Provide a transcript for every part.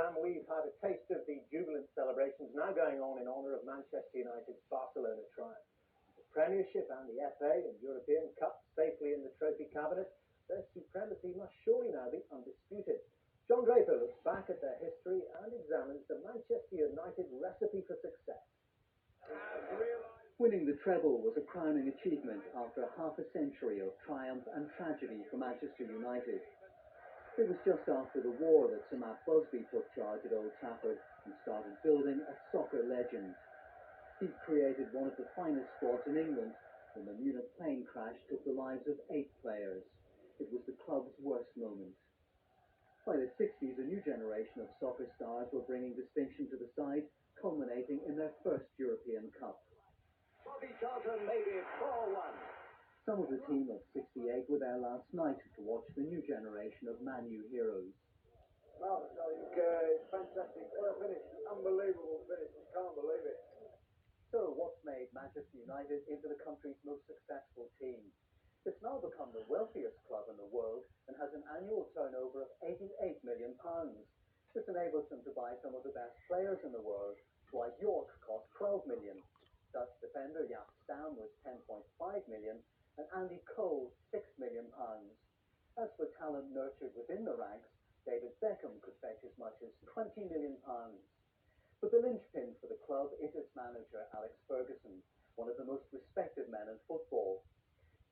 programme, we've had a taste of the jubilant celebrations now going on in honour of Manchester United's Barcelona triumph. The Premiership and the FA and European Cup safely in the trophy cabinet, their supremacy must surely now be undisputed. John Draper looks back at their history and examines the Manchester United recipe for success. Winning the treble was a crowning achievement after half a century of triumph and tragedy for Manchester United. It was just after the war that Sir Matt Busby took charge at Old Trafford and started building a soccer legend. He created one of the finest squads in England when the Munich plane crash took the lives of 8 players. It was the club's worst moment. By the 60s, a new generation of soccer stars were bringing distinction to the side, culminating in their first European Cup. Bobby Charlton made it 4-1. Some of the team of 68 were there last night to watch the new generation of Man U heroes. Well, I think it's fantastic. What a finish. Unbelievable finish. You can't believe it. So, what's made Manchester United into the country's most successful team? It's now become the wealthiest club in the world and has an annual turnover of £88 million. This enables them to buy some of the best players in the world. Dwight York cost £12 million. Dutch defender Jaap Stam was £10.5 million. And Andy Cole, £6 million. As for talent nurtured within the ranks, David Beckham could fetch as much as £20 million. But the linchpin for the club is its manager, Alex Ferguson, one of the most respected men in football.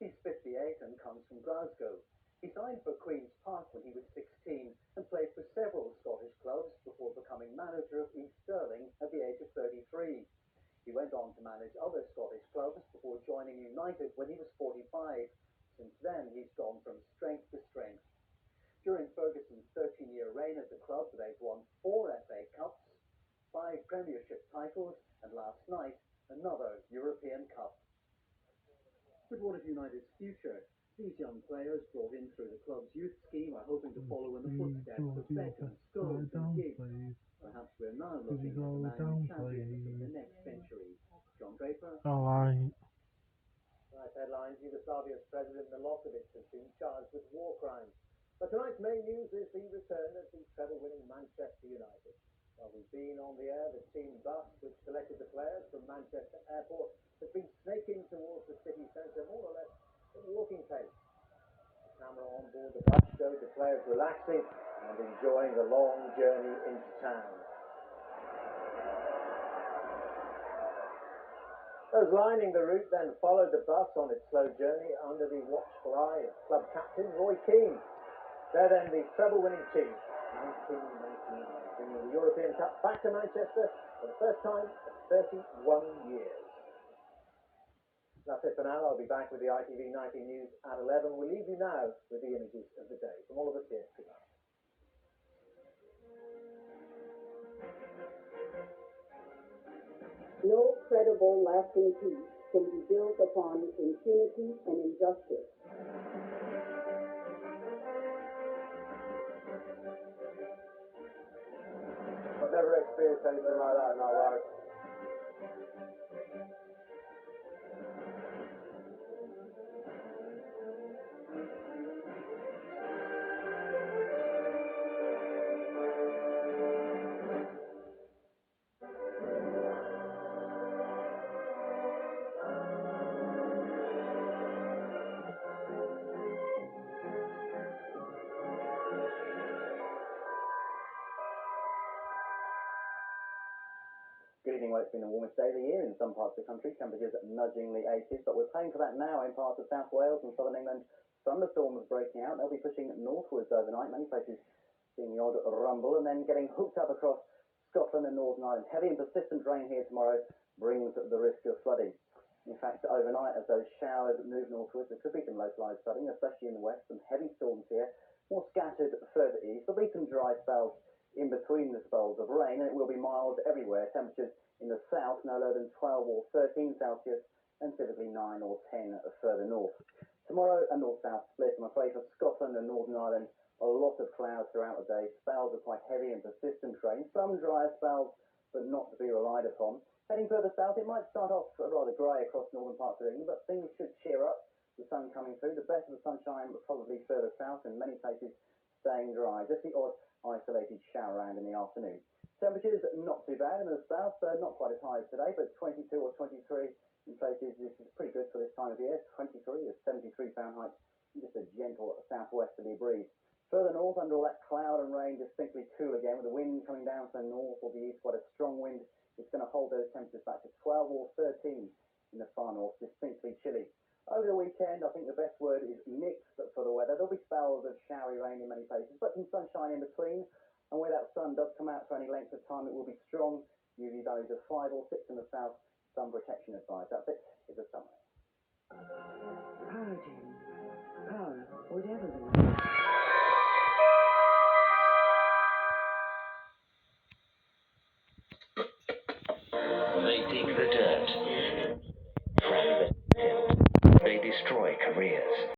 He's 58 and comes from Glasgow. He signed for Queen's Park when he was 16 and played for several Scottish clubs before becoming manager of East Stirling at the age of 33. He went on to manage other Scottish clubs before joining United when he was 45. Since then, he's gone from strength to strength. During Ferguson's 13-year reign at the club, they've won 4 FA Cups, 5 Premiership titles, and last night, another European Cup. But what of United's future? These young players brought in through the club's youth scheme are hoping to follow in the footsteps of Beckham, Scholes and Giggs. Perhaps we're now looking at the Man U champions of the next century. John Draper. Right, headlines. Yugoslavia's President Milosevic has been charged with war crimes. But tonight's main news is the return of the treble-winning Manchester United. While we've been on the air, the team bus, which collected the players from Manchester Airport, has been snaking towards the city centre, more or less at walking pace. The camera on board the bus showed the players relaxing and enjoying the long journey into town. Those lining the route then followed the bus on its slow journey under the watchful eye of club captain Roy Keane. They're then the treble-winning team, 1919, bringing the European Cup back to Manchester for the first time in 31 years. That's it for now. I'll be back with the ITV 90 News at 11. We'll leave you now with the images of the day. From all of us here, good night. No credible, lasting peace can be built upon impunity and injustice. I've never experienced anything like that in our life. Good evening. Well, it's been the warmest day of the year in some parts of the country. Temperatures nudging the 80s, but we're paying for that now in parts of South Wales and southern England. Thunderstorms breaking out. They'll be pushing northwards overnight. Many places seeing the odd rumble and then getting hooked up across Scotland and Northern Ireland. Heavy and persistent rain here tomorrow brings the risk of flooding. In fact, overnight, as those showers move northwards, there could be some localised flooding, especially in the west. Some heavy storms here, more scattered further east. There'll be some dry spells in between the spells of rain, and it will be mild everywhere. Temperatures in the south no lower than 12 or 13 Celsius, and typically 9 or 10 further north. Tomorrow, a north-south split, I'm afraid, for Scotland and Northern Ireland. A lot of clouds throughout the day. Spells of quite heavy and persistent rain. Some drier spells, but not to be relied upon. Heading further south, it might start off rather grey across northern parts of England, but things should cheer up. The sun coming through. The best of the sunshine, but probably further south in many places. staying dry. Just the odd isolated shower around in the afternoon. Temperatures not too bad in the south, not quite as high as today, but 22 or 23 in places. This is pretty good for this time of year. 23 is 73 Fahrenheit, and just a gentle southwesterly breeze. Further north, under all that cloud and rain, distinctly cool again, with the wind coming down from the north or the east. Quite a strong wind. It's going to hold those temperatures back to 12 or 13 in the far north, distinctly chilly. Over the weekend, I think the best word is mixed for the weather. There'll be spells of showery rain in many places, but some sunshine in between. And where that sun does come out for any length of time, it will be strong. UV values of 5 or 6 in the south. Sun protection advised. That's it. It's a summary. Purging.